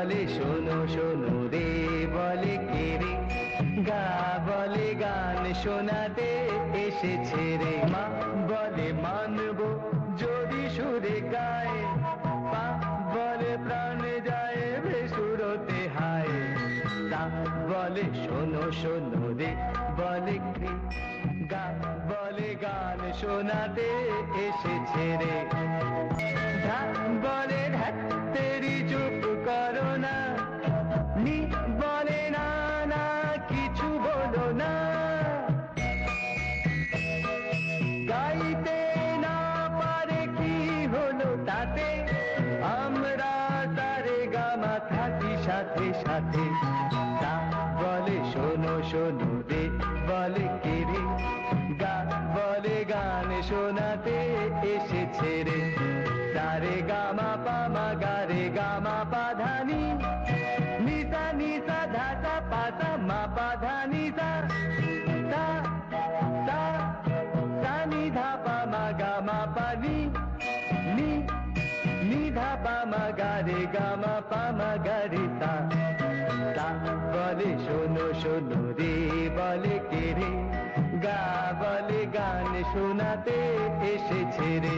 বলে শোনো শোনো রে, বলে কে রে, গা বলে গান শোনাতে এসেছে রে। মা বলে মানবো যদি সুরে গায়, পা বলে প্রাণ যায় বেসুরতে হায়। তা বলে শোনো শোনো রে, বলে কে, গা বলে গান শোনাতে এসেছে রে। ধা বলে ধ্যাত তেরি চুপ করো না, নি বলে না না কিছু বলো না। গাইতে না পারে কি হলো তাতে, আমরা তারে গামা থাকি সাথে সাথে। তা বলে শোনো শোনো রে, বলে কে রে, গা বলে গান শোনাতে এসেছে রে। সারে গামা পামা গারে গামা পাধানি, নিসা নিসা ধাসা পাসা মা পাধানি সা, সা সা সা নি ধা পা মা গা মা পা নি, নি নি ধা পা মা গারে গামা পা মা গারে সা। তা বলে শোনো শোনো রে, বলে কে রে, গা বলে গান শোনাতে এসেছে রে।